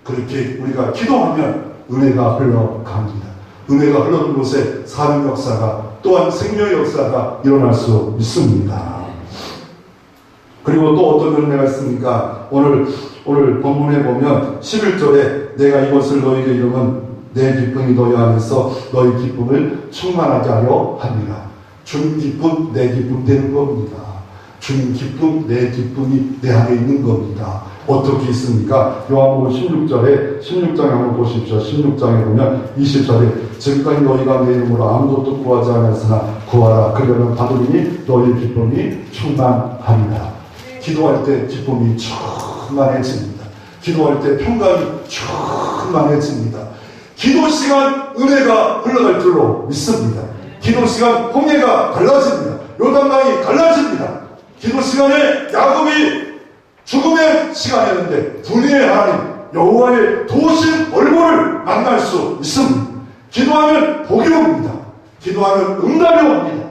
그렇게 우리가 기도하면 은혜가 흘러갑니다. 은혜가 흘러간 곳에 사는 역사가, 또한 생명의 역사가 일어날 수 있습니다. 그리고 또 어떤 은혜가 있습니까? 오늘 본문에 보면 11절에 내가 이것을 너희에게 이름은 내 기쁨이 너희 안에서 너희 기쁨을 충만하게 하려 합니다. 주님 기쁨, 내 기쁨 되는 겁니다. 주님 기쁨, 내 기쁨이 내 안에 있는 겁니다. 어떻게 있습니까? 요한복음 16장에 한번 보십시오. 16장에 보면 20절에 지금까지 너희가 내 이름으로 아무것도 구하지 않았으나 구하라. 그러면 받으리니 너희 기쁨이 충만하리라. 기도할 때 기쁨이 충만해집니다. 기도할 때 평강이 충만해집니다. 기도 시간 은혜가 흘러갈 줄로 믿습니다. 기도 시간 홍해가 갈라집니다. 요단강이 갈라집니다. 기도 시간에 야곱이 죽음의 시간이었는데 분이의 하나님 여호와의 도우신 얼굴을 만날 수 있습니다. 기도하면 복이 옵니다. 기도하면 응답이 옵니다.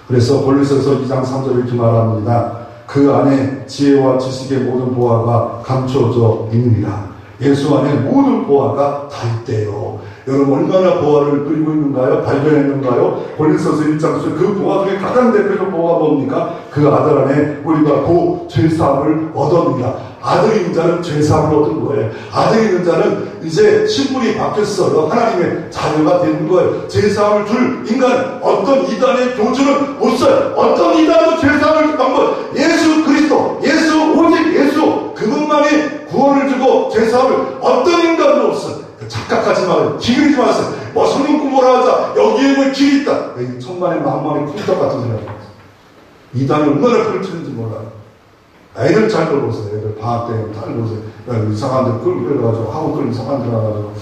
그래서 골로새서 2장 3절에 이렇게 말합니다. 그 안에 지혜와 지식의 모든 보화가 감춰져 있느니라. 예수 안에 모든 보화가 다 있대요. 여러분 얼마나 보화를 누리고 있는가요? 발견했는가요? 골로새서 1장 그 보화 중에 가장 대표적 보화가 뭡니까? 그 아들 안에 우리가 고 죄사함을 얻었느니라. 아들이 있는 자는 죄사함을 얻은 거예요. 아들이 있는 자는 이제 신분이 바뀌었어요. 하나님의 자녀가 되는 거예요. 죄사함을 줄 인간 어떤 이단의 교주는 못 써요. 어떤 이단도 죄사함을 줄 방법 예수 그리스도, 예수 오직 예수 그분만이 구원을 주고 죄사함을 어떤 인간도 없어요. 착각하지 마세요. 기그리지 마세요. 뭐 성령 공부를 하자. 여기에 뭐 길이 있다. 천만의 만만의 쿵떡 같은 소리 하고 이단이 얼마나 펼치는지 몰라요. 애들 잘 돌보세요. 애들 방학 때 잘 보세요. 이상한 데 끌려가지고 학원 이상한 데 가가지고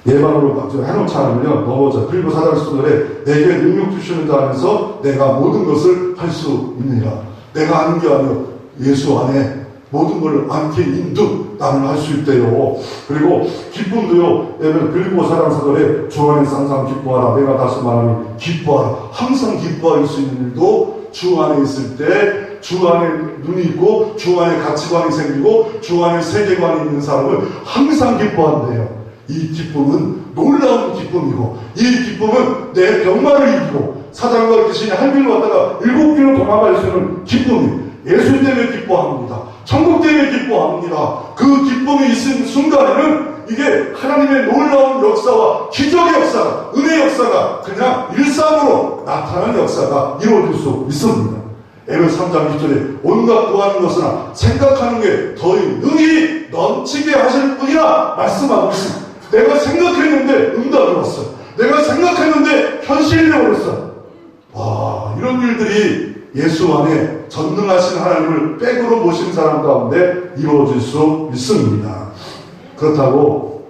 예방으로 막 해놓지 않으면 넘어져. 그리고 사장수들에 내게 능력 주시는 자 안에서 내가 모든 것을 할 수 있느니라. 내가 아는 게 아니라 예수 안에 모든 걸 안게 인도 나는 할 수 있대요. 그리고 기쁨도요. 그리고 사랑사들에 주 안에서 항상 기뻐하라. 내가 다시 말하면 기뻐하라. 항상 기뻐할 수 있는 일도 주 안에 있을 때 주 안에 눈이 있고 주 안에 가치관이 생기고 주 안에 세계관이 있는 사람은 항상 기뻐한대요. 이 기쁨은 놀라운 기쁨이고 이 기쁨은 내 병마를 이기고 사장과 귀신이 한 길로 왔다가 7길로 도망갈 수 있는 기쁨이 예수 때문에 기뻐합니다. 천국 때문에 기뻐합니다. 그 기쁨이 있는 순간에는 이게 하나님의 놀라운 역사와 기적의 역사가 은혜의 역사가 그냥 일상으로 나타나는 역사가 이루어질 수 있습니다. 에베소 3장 2절에 온갖 구하는 것으나 생각하는 게 더히 능히 넘치게 하실 분이라 말씀하고 있습니다. 내가 생각했는데 응답이 왔어요. 내가 생각했는데 현실이 되어버렸어요. 와, 이런 일들이 예수 안에 전능하신 하나님을 백으로 모신 사람 가운데 이루어질 수 있습니다. 그렇다고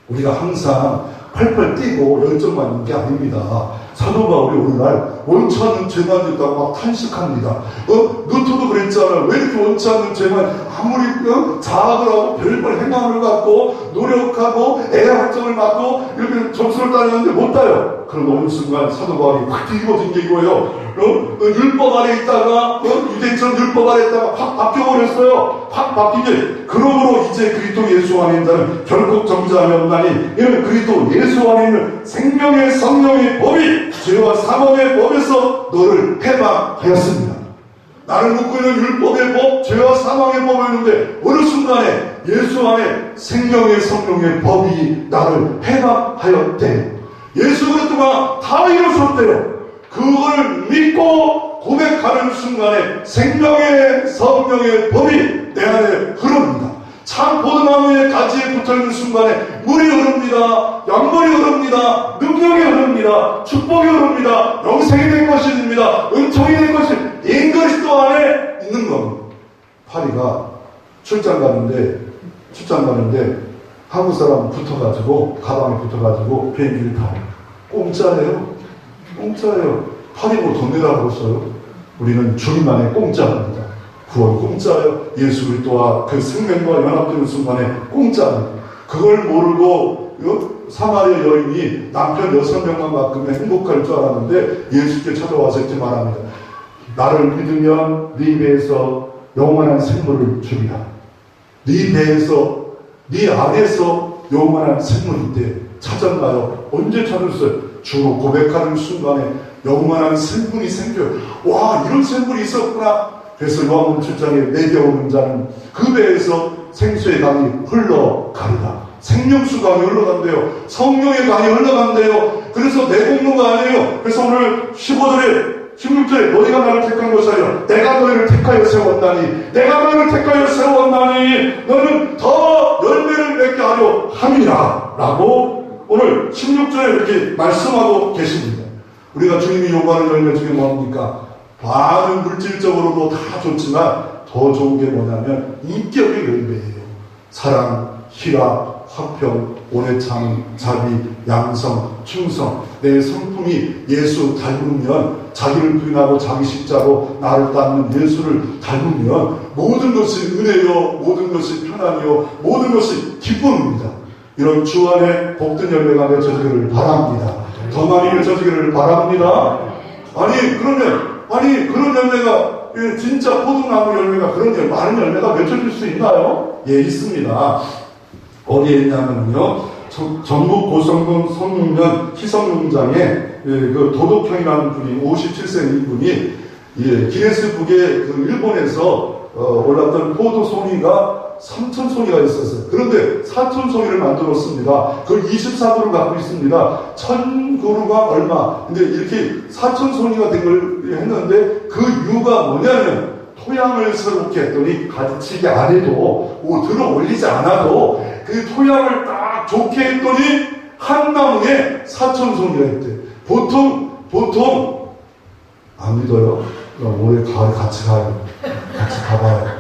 우리가 항상 팔팔 뛰고 열정만 있는 게 아닙니다. 사도 바울이 오늘날 원치 않는 죄만 짓다고 막 탄식합니다. 루터도 그랬잖아요. 왜 이렇게 원치 않는 죄만 아무리 자학을 하고 별별 행함을 갖고 노력하고 애학점을 받고 이렇게 점수를 따내는데 못 따요. 그럼 어느 순간 사도 바울이 확 뒤집어진 게 이거예요. 율법 아래 있다가 유대처럼 율법 아래 있다가 확 바뀌어버렸어요. 확 바뀌게. 그러므로 이제 그리스도 예수 안에 있는 자는 결국 정죄함이 없나니 이는 그리스도 예수 안에 있는 생명의 성령의 법이 죄와 사망의 법에서 너를 해방하였습니다. 나를 묶고 있는 율법의 법, 죄와 사망의 법이었는데 어느 순간에 예수 안에 생명의 성령의 법이 나를 해방하였대요. 예수 그리스도가 다 이루셨대요. 그걸 믿고 고백하는 순간에 생명의 성령의 법이 내 안에 흐릅니다. 참 포도나무의 가지에 붙어있는 순간에 물이 흐릅니다. 양물이 흐릅니다. 능력이 흐릅니다. 축복이 흐릅니다. 영생이 된 것이 됩니다. 은총이 된 것이 인 그리스도 안에 있는 겁니다. 파리가 출장 가는데 한국 사람 붙어가지고 가방에 붙어가지고 비행기를 타요. 공짜예요. 파리 뭐 돈 내라고 써요. 우리는 주님 안에 공짜입니다. 구원 공짜예요. 예수 그리스도와 그 생명과 연합되는 순간에 공짜입니다. 그걸 모르고 사마리아 여인이 남편 6명만 바꾸면 행복할 줄 알았는데 예수께 찾아와서 이렇게 말합니다. 나를 믿으면 네 배에서 영원한 생물을 주리라. 네 배에서 네 안에서 영원한 생물이 있대. 찾았나요? 언제 찾았어요? 주로 고백하는 순간에 영원한 생물이 생겨요. 와, 이런 생물이 있었구나. 그래서 요한복음 7장에 내게 오는 자는 그 배에서 생수의 강이 흘러가리라. 생명수 강이 흘러간대요. 성령의 강이 흘러간대요. 그래서 내 공로가 아니에요. 그래서 오늘 15절에 16절에 너희가 나를 택한 것이 아니라 내가 너희를 택하여 세웠나니 내가 너희를 택하여 세웠나니 너는 더 열매를 맺게 하려 함이라 라고 오늘 16절에 이렇게 말씀하고 계십니다. 우리가 주님이 요구하는 열매 중에 뭡니까? 많은 물질적으로도 다 좋지만 더 좋은 게 뭐냐면 인격의 열매예요. 사랑, 희락, 화평, 오래참, 자비, 양성, 충성. 내 성품이 예수 닮으면 자기를 부인하고 자기 십자로 나를 닦는 예수를 닮으면 모든 것이 은혜요, 모든 것이 편안이요, 모든 것이 기쁨입니다. 이런 주 안에 복된 열매가 맺어지기를 바랍니다. 더 많이 맺어지기를 바랍니다. 아니 그런 열매가 진짜 포도나무 열매가 그런 많은 열매가 맺혀질 수 있나요? 예, 있습니다. 어디에 있냐면요, 전북 고성군 성육면 희성농장에 그 도덕형이라는 분이 57세 이분이 기네스북에 그 일본에서 올랐던 포도 송이가 3,000송이가 있었어요. 그런데 4,000송이를 만들었습니다. 그걸 24그루 갖고 있습니다. 1,000그루가 얼마. 근데 이렇게 4,000송이가 된 걸 했는데 그 이유가 뭐냐면 토양을 새롭게 했더니 가지치기 안 해도 들어 올리지 않아도 그 토양을 딱 좋게 했더니 한 나무에 4,000송이가 있대. 보통 안 믿어요? 그럼 올해 가을 같이 가요. 같이 가봐요.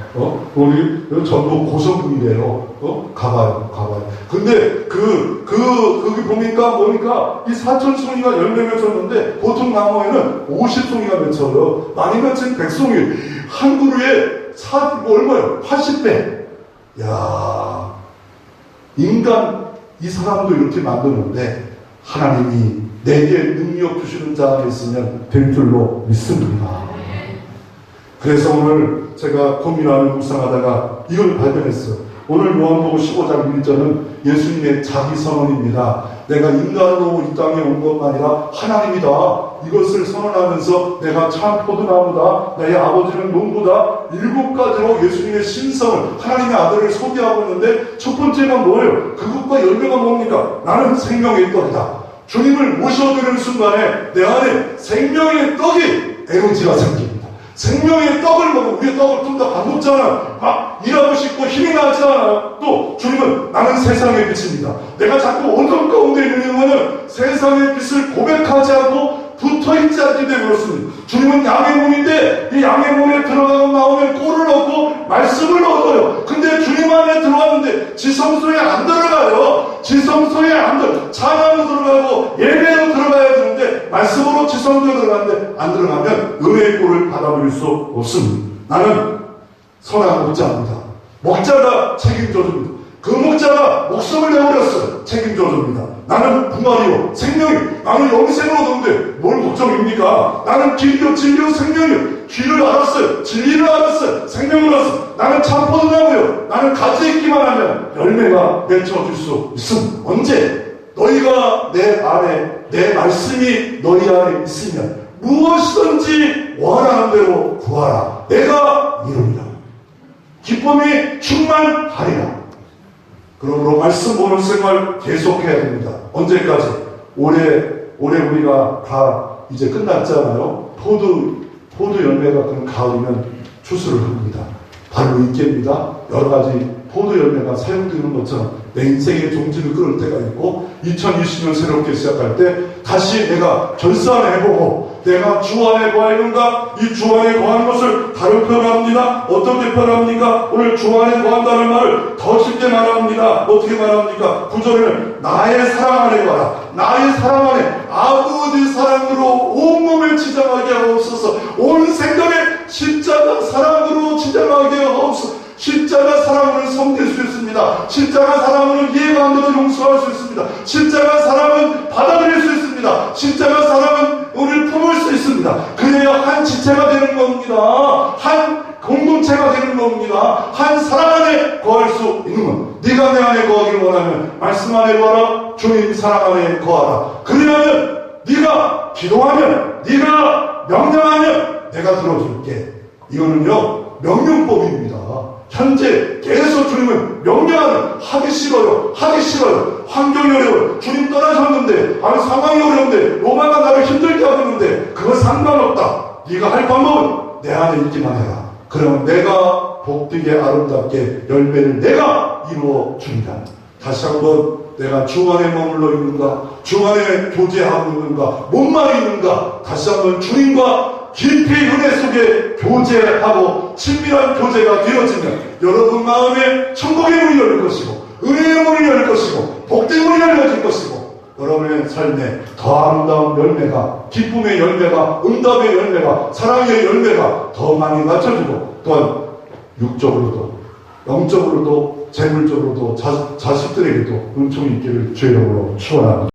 우리 전북 고성군이래요. 가봐요. 근데 거기 보니까 뭡니까? 이 4,000송이가 열매 맺혔는데 보통 나무에는 50송이가 맺혀요. 많이 맺힌 100송이. 한 그루에 얼마요? 80배. 야, 인간 이 사람도 이렇게 만드는데 하나님이 내게 능력 주시는 자 안에 있으면 될 줄로 믿습니다. 그래서 오늘 제가 고민하며 묵상하다가 이걸 발견했어요. 오늘 요한복음 15장 1절은 예수님의 자기 선언입니다. 내가 인간으로 이 땅에 온 것만 아니라 하나님이다. 이것을 선언하면서 내가 참 포도나무다. 나의 아버지는 농부다. 7가지로 예수님의 신성을, 하나님의 아들을 소개하고 있는데 첫 번째가 뭐예요? 그것과 열매가 뭡니까? 나는 생명의 떡이다. 주님을 모셔드리는 순간에 내 안에 생명의 떡이 에너지가 생깁니다. 생명의 떡을 먹고 우리의 떡을 좀 더 안 먹잖아요. 막 일하고 싶고 힘이 나지 않아요. 또 주님은 나는 세상의 빛입니다. 내가 자꾸 어둠 가운데 있는 이유는 세상의 빛을 고백하지 않고 붙어있지 않기 때문에 그렇습니다. 주님은 양의 몸인데 이 양의 몸에 들어가고 나오면 꼴을 얻고 말씀을 얻어요. 근데 주님 안에 들어왔는데 지성소에 안 들어가요. 지성소에 안 들어가요. 찬양으로 들어가고 예배로 들어가야 되는데 말씀으로 지성소에 들어가는데 안 들어가면 은혜의 꼴을 받아들일 수 없습니다. 나는 선한 목자입니다. 목자가 책임져 줍니다. 그 목자가 목숨을 내버렸어요. 책임져 줍니다. 나는 부활이요 생명이, 나는 영생을 얻었는데 뭘 걱정입니까? 나는 길이요 진리요 생명이요. 길을 알았어요. 진리를 알았어요. 생명을 알았어요. 나는 참 포도나무요. 나는 가지에 있기만 하면 열매가 맺혀질 수 있습니다. 언제? 너희가 내 안에, 내 말씀이 너희 안에 있으면 무엇이든지 원하는 대로 구하라. 내가 이루리라. 기쁨이 충만하리라. 그러므로 말씀 보는 생활 계속해야 됩니다. 언제까지? 올해 우리가 다 이제 끝났잖아요. 포도 열매가 그 가을이면 추수를 합니다. 바로 이게입니다. 여러 가지 포도 열매가 사용되는 것처럼 내 인생의 종지를 끊을 때가 있고 2020년 새롭게 시작할 때 다시 내가 결산해보고 내가 주 안에 거하는가? 이 주 안에 거하는 것을 다른 표현합니다. 어떻게 표현합니까? 오늘 주 안에 거한다는 말을 더 쉽게 말합니다. 어떻게 말합니까? 9절에는 나의 사랑 안에 거하라. 나의 사랑 안에 아버지 사랑으로 온몸을 지장하게 하옵소서. 온 생각에 십자가 사랑으로 지장하게 하옵소서. 십자가 사랑으로 섬길 수 있습니다. 십자가 사랑으로 이해가 안 돼도 용서할 수 있습니다. 십자가 사랑은 받아들일 수 있습니다. 십자가 사랑은 우리를 품을 수 있습니다. 그래야 한 지체가 되는 겁니다. 한 공동체가 되는 겁니다. 한 사랑 안에 거할 수 있는 겁니다. 네가 내 안에 거하기를 원하면 말씀 안에 거하라. 주님 사랑 안에 거하라. 그러면 네가 기도하면, 네가 명령하면 내가 들어줄게. 이거는요 명령법입니다. 현재 계속 주님은 명령하는, 하기 싫어요. 환경이 어려워요. 주님 떠나셨는데, 상황이 어려운데, 로마가 나를 힘들게 하고 있는데, 그거 상관없다. 네가 할 방법은 내 안에 있기만 해라. 그럼 내가 복되게 아름답게 열매를 내가 이루어 준다. 다시 한번 내가 주 안에 머물러 있는가, 주 안에 교제하고 있는가, 몸만 있는가, 다시 한번 주님과 깊이 은혜 속에 교제하고 친밀한 교제가 되어지면 여러분 마음에 천국의 문이 열릴 것이고, 은혜의 문이 열릴 것이고, 복된 문이 열려질 것이고, 여러분의 삶에 더 아름다운 열매가, 기쁨의 열매가, 응답의 열매가, 사랑의 열매가 더 많이 맞춰지고, 또한 육적으로도, 영적으로도, 재물적으로도, 자식들에게도 은총이 있기를 주의 이름으로 축원합니다.